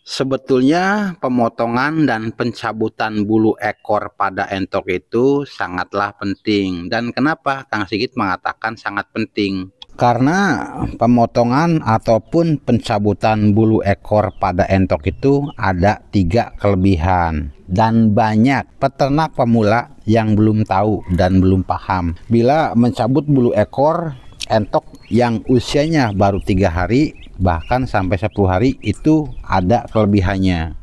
Sebetulnya pemotongan dan pencabutan bulu ekor pada entok itu sangatlah penting. Dan kenapa Kang Sigit mengatakan sangat penting? Karena pemotongan ataupun pencabutan bulu ekor pada entok itu ada 3 kelebihan. Dan banyak peternak pemula yang belum tahu dan belum paham. Bila mencabut bulu ekor entok yang usianya baru 3 hari bahkan sampai 10 hari itu ada kelebihannya.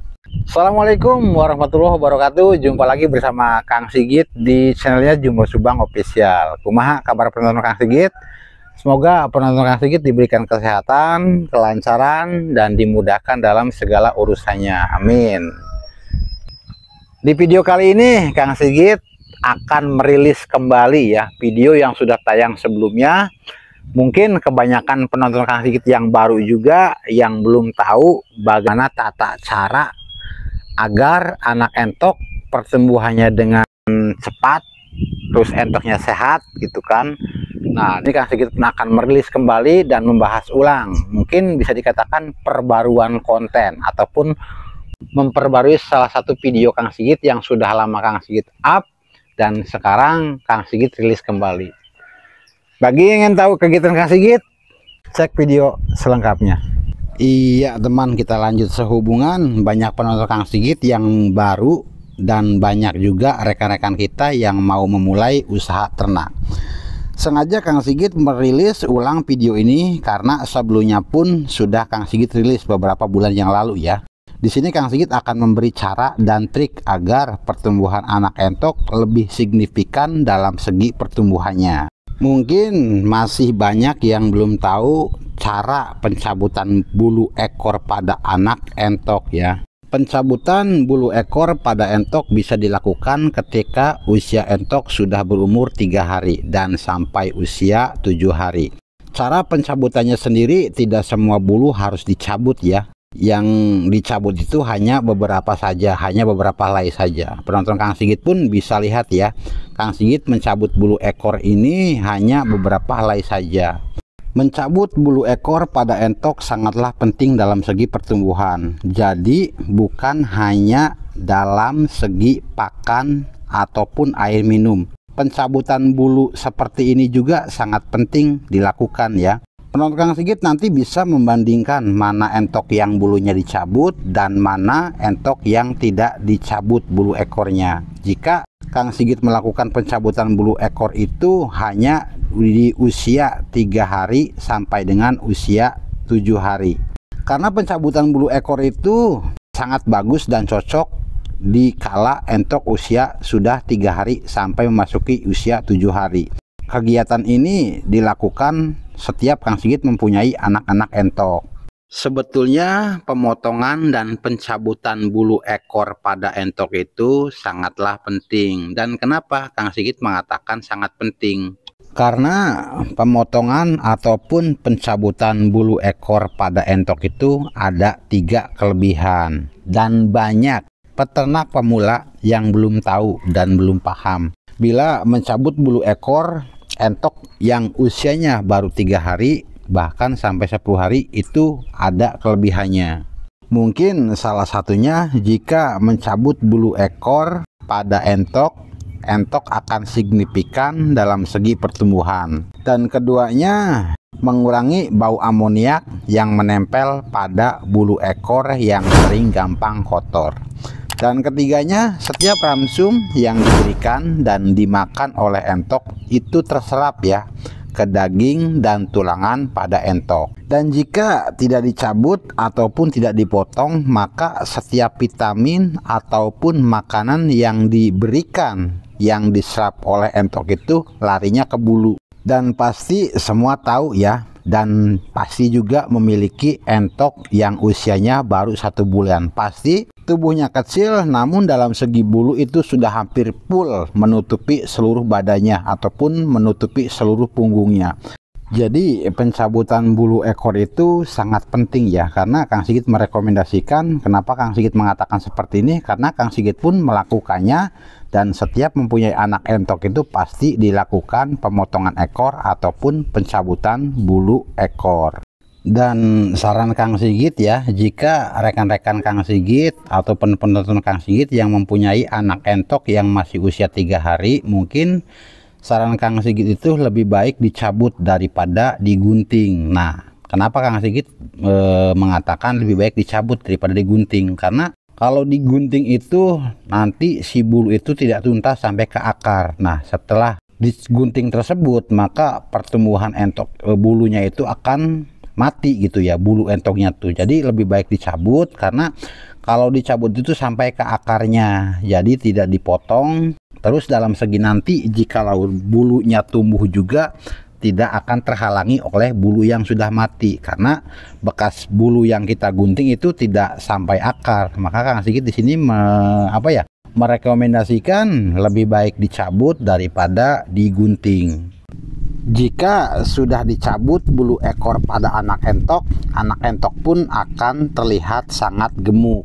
Assalamualaikum warahmatullahi wabarakatuh. Jumpa lagi bersama Kang Sigit di channelnya Jumbo Subang Official. Kumaha kabar penonton Kang Sigit? Semoga penonton Kang Sigit diberikan kesehatan, kelancaran, dan dimudahkan dalam segala urusannya. Amin. Di video kali ini Kang Sigit akan merilis kembali ya video yang sudah tayang sebelumnya. Mungkin kebanyakan penonton Kang Sigit yang baru juga yang belum tahu bagaimana tata cara agar anak entok pertumbuhannya dengan cepat, terus entoknya sehat gitu kan. Nah, ini Kang Sigit akan merilis kembali dan membahas ulang. Mungkin bisa dikatakan perbaruan konten ataupun memperbarui salah satu video Kang Sigit yang sudah lama Kang Sigit up dan sekarang Kang Sigit rilis kembali. Bagi yang ingin tahu kegiatan Kang Sigit, cek video selengkapnya. Iya teman, kita lanjut sehubungan banyak penonton Kang Sigit yang baru dan banyak juga rekan-rekan kita yang mau memulai usaha ternak. Sengaja Kang Sigit merilis ulang video ini karena sebelumnya pun sudah Kang Sigit rilis beberapa bulan yang lalu ya. Di sini Kang Sigit akan memberi cara dan trik agar pertumbuhan anak entok lebih signifikan dalam segi pertumbuhannya. Mungkin masih banyak yang belum tahu cara pencabutan bulu ekor pada anak entok ya. Pencabutan bulu ekor pada entok bisa dilakukan ketika usia entok sudah berumur 3 hari dan sampai usia 7 hari. Cara pencabutannya sendiri tidak semua bulu harus dicabut ya. Yang dicabut itu hanya beberapa saja, hanya beberapa helai saja. Penonton Kang Sigit pun bisa lihat ya, Kang Sigit mencabut bulu ekor ini hanya beberapa helai saja. Mencabut bulu ekor pada entok sangatlah penting dalam segi pertumbuhan. Jadi bukan hanya dalam segi pakan ataupun air minum. Pencabutan bulu seperti ini juga sangat penting dilakukan ya. Penonton Kang Sigit nanti bisa membandingkan mana entok yang bulunya dicabut dan mana entok yang tidak dicabut bulu ekornya. Jika Kang Sigit melakukan pencabutan bulu ekor itu hanya di usia 3 hari sampai dengan usia 7 hari. Karena pencabutan bulu ekor itu sangat bagus dan cocok di kala entok usia sudah 3 hari sampai memasuki usia 7 hari. Kegiatan ini dilakukan setiap Kang Sigit mempunyai anak-anak entok. Sebetulnya pemotongan dan pencabutan bulu ekor pada entok itu sangatlah penting. Dan kenapa Kang Sigit mengatakan sangat penting? Karena pemotongan ataupun pencabutan bulu ekor pada entok itu ada 3 kelebihan. Dan banyak peternak pemula yang belum tahu dan belum paham. Bila mencabut bulu ekor entok yang usianya baru 3 hari bahkan sampai 10 hari itu ada kelebihannya. Mungkin salah satunya jika mencabut bulu ekor pada entok akan signifikan dalam segi pertumbuhan. Dan keduanya mengurangi bau amoniak yang menempel pada bulu ekor yang sering gampang kotor. Dan ketiganya, setiap ramsum yang diberikan dan dimakan oleh entok itu terserap ya ke daging dan tulangan pada entok. Dan jika tidak dicabut ataupun tidak dipotong, maka setiap vitamin ataupun makanan yang diberikan yang diserap oleh entok itu larinya ke bulu. Dan pasti semua tahu ya, dan pasti juga memiliki entok yang usianya baru 1 bulan. Pasti tubuhnya kecil, namun dalam segi bulu itu sudah hampir full menutupi seluruh badannya ataupun menutupi seluruh punggungnya. Jadi pencabutan bulu ekor itu sangat penting ya, karena Kang Sigit merekomendasikan. Kenapa Kang Sigit mengatakan seperti ini? Karena Kang Sigit pun melakukannya, dan setiap mempunyai anak entok itu pasti dilakukan pemotongan ekor ataupun pencabutan bulu ekor. Dan saran Kang Sigit ya, jika rekan-rekan Kang Sigit ataupun penonton Kang Sigit yang mempunyai anak entok yang masih usia 3 hari, mungkin saran Kang Sigit itu lebih baik dicabut daripada digunting. Nah, kenapa Kang Sigit mengatakan lebih baik dicabut daripada digunting? Karena kalau digunting itu nanti si bulu itu tidak tuntas sampai ke akar. Nah, setelah digunting tersebut maka pertumbuhan entok bulunya itu akan mati gitu ya, bulu entoknya tuh. Jadi lebih baik dicabut, karena kalau dicabut itu sampai ke akarnya, jadi tidak dipotong. Terus dalam segi nanti jikalau bulunya tumbuh juga tidak akan terhalangi oleh bulu yang sudah mati, karena bekas bulu yang kita gunting itu tidak sampai akar. Maka Kang Sigit di sini merekomendasikan lebih baik dicabut daripada digunting. Jika sudah dicabut bulu ekor pada anak entok pun akan terlihat sangat gemuk.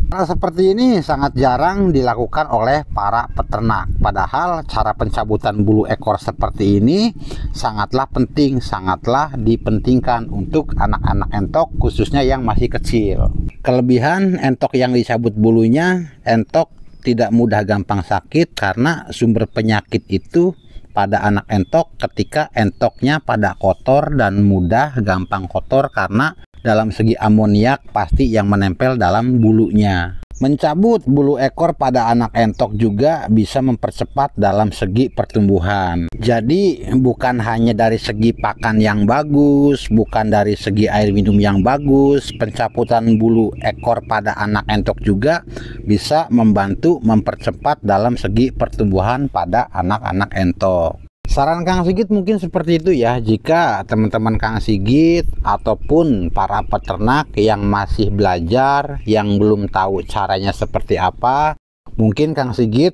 Hal seperti ini sangat jarang dilakukan oleh para peternak. Padahal cara pencabutan bulu ekor seperti ini sangatlah penting, sangatlah dipentingkan untuk anak-anak entok, khususnya yang masih kecil. Kelebihan entok yang dicabut bulunya, entok tidak mudah gampang sakit karena sumber penyakit itu pada anak entok ketika entoknya pada kotor dan mudah gampang kotor, karena dalam segi amoniak pasti yang menempel dalam bulunya. Mencabut bulu ekor pada anak entok juga bisa mempercepat dalam segi pertumbuhan. Jadi bukan hanya dari segi pakan yang bagus, bukan dari segi air minum yang bagus, pencabutan bulu ekor pada anak entok juga bisa membantu mempercepat dalam segi pertumbuhan pada anak-anak entok. Saran Kang Sigit mungkin seperti itu ya. Jika teman-teman Kang Sigit ataupun para peternak yang masih belajar, yang belum tahu caranya seperti apa, mungkin Kang Sigit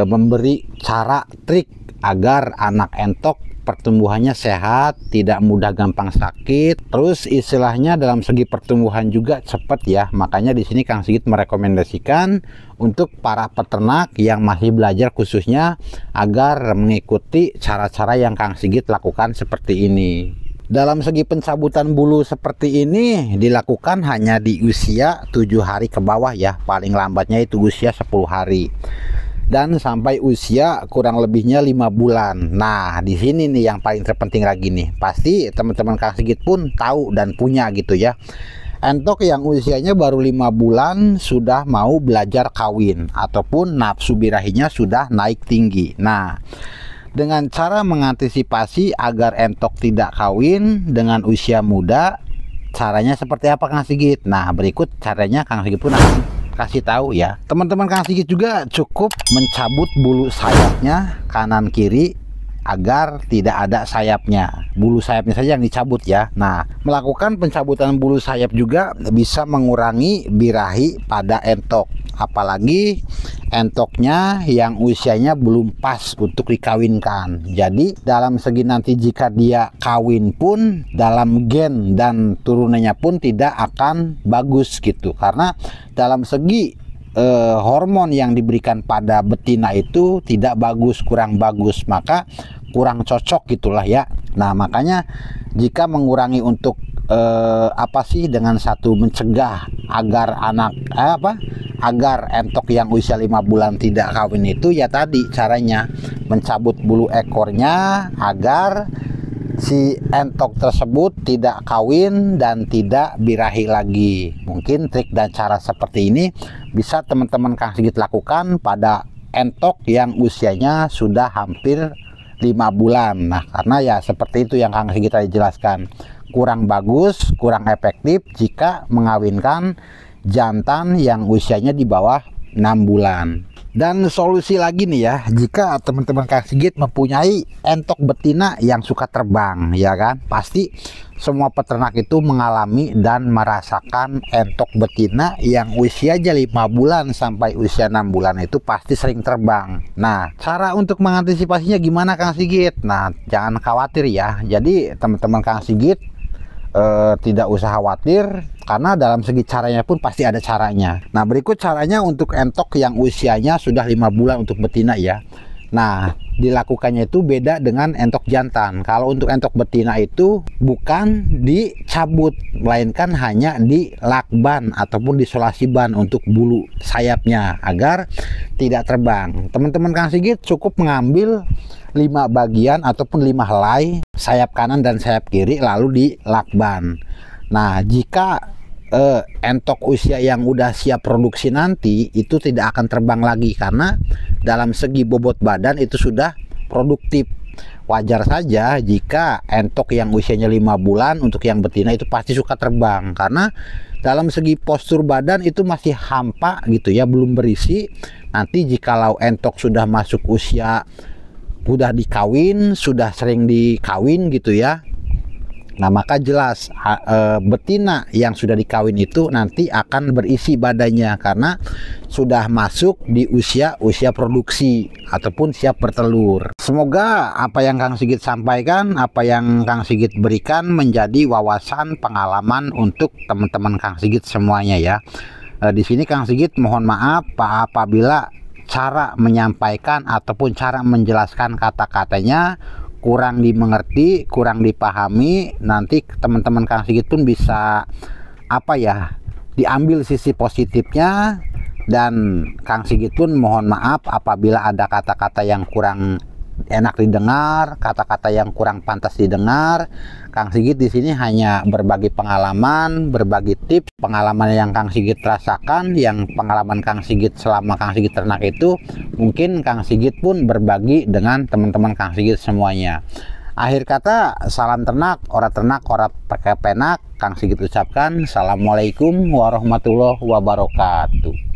memberi cara trik agar anak entok pertumbuhannya sehat, tidak mudah gampang sakit, terus istilahnya dalam segi pertumbuhan juga cepat ya. Makanya di sini Kang Sigit merekomendasikan untuk para peternak yang masih belajar khususnya agar mengikuti cara-cara yang Kang Sigit lakukan seperti ini. Dalam segi pencabutan bulu seperti ini dilakukan hanya di usia 7 hari ke bawah ya, paling lambatnya itu usia 10 hari. Dan sampai usia kurang lebihnya 5 bulan. Nah, di sini nih yang paling terpenting lagi nih. Pasti teman-teman Kang Sigit pun tahu dan punya gitu ya. Entok yang usianya baru 5 bulan sudah mau belajar kawin ataupun nafsu birahinya sudah naik tinggi. Nah, dengan cara mengantisipasi agar entok tidak kawin dengan usia muda, caranya seperti apa Kang Sigit? Nah, berikut caranya Kang Sigit pun akan kasih tahu ya. Teman-teman Kang Sigit juga cukup mencabut bulu sayapnya kanan kiri agar tidak ada sayapnya. Bulu sayapnya saja yang dicabut ya. Nah, melakukan pencabutan bulu sayap juga bisa mengurangi birahi pada entok. Apalagi entoknya yang usianya belum pas untuk dikawinkan. Jadi dalam segi nanti jika dia kawin pun dalam gen dan turunannya pun tidak akan bagus gitu. Karena dalam segi hormon yang diberikan pada betina itu tidak bagus, kurang bagus, maka kurang cocok gitulah ya. Nah, makanya jika mengurangi untuk dengan satu mencegah agar agar entok yang usia 5 bulan tidak kawin itu ya tadi caranya mencabut bulu ekornya agar si entok tersebut tidak kawin dan tidak birahi lagi. Mungkin trik dan cara seperti ini bisa teman-teman Kang Sigit lakukan pada entok yang usianya sudah hampir 5 bulan. Nah, karena ya seperti itu yang Kang Sigit tadi jelaskan, kurang bagus, kurang efektif jika mengawinkan jantan yang usianya di bawah 6 bulan. Dan solusi lagi nih ya, jika teman-teman Kang Sigit mempunyai entok betina yang suka terbang ya kan, pasti semua peternak itu mengalami dan merasakan entok betina yang usianya 5 bulan sampai usia 6 bulan itu pasti sering terbang. Nah, cara untuk mengantisipasinya gimana Kang Sigit? Nah, jangan khawatir ya. Jadi teman-teman Kang Sigit tidak usah khawatir, karena dalam segi caranya pun pasti ada caranya. Nah, berikut caranya untuk entok yang usianya sudah 5 bulan untuk betina ya. Nah, dilakukannya itu beda dengan entok jantan. Kalau untuk entok betina itu bukan dicabut, melainkan hanya dilakban ataupun disolasi ban untuk bulu sayapnya agar tidak terbang. Teman-teman Kang Sigit cukup mengambil 5 bagian ataupun 5 helai sayap kanan dan sayap kiri lalu dilakban. Nah, jika entok usia yang udah siap produksi nanti itu tidak akan terbang lagi karena dalam segi bobot badan itu sudah produktif. Wajar saja jika entok yang usianya 5 bulan untuk yang betina itu pasti suka terbang karena dalam segi postur badan itu masih hampa gitu ya, belum berisi. Nanti jikalau entok sudah masuk usia, udah dikawin, sudah sering dikawin gitu ya, nah maka jelas betina yang sudah dikawin itu nanti akan berisi badannya karena sudah masuk di usia produksi ataupun siap bertelur. Semoga apa yang Kang Sigit sampaikan, apa yang Kang Sigit berikan menjadi wawasan pengalaman untuk teman-teman Kang Sigit semuanya ya. Di sini Kang Sigit mohon maaf apabila cara menyampaikan ataupun cara menjelaskan kata-katanya kurang dimengerti, kurang dipahami. Nanti teman-teman Kang Sigit pun bisa diambil sisi positifnya, dan Kang Sigit pun mohon maaf apabila ada kata-kata yang kurang enak didengar, kata-kata yang kurang pantas didengar. Kang Sigit di sini hanya berbagi pengalaman, berbagi tips, pengalaman yang Kang Sigit rasakan, yang pengalaman Kang Sigit selama Kang Sigit ternak itu mungkin Kang Sigit pun berbagi dengan teman-teman Kang Sigit semuanya. Akhir kata, salam ternak, ora pakai penak. Kang Sigit ucapkan, Assalamualaikum warahmatullahi wabarakatuh.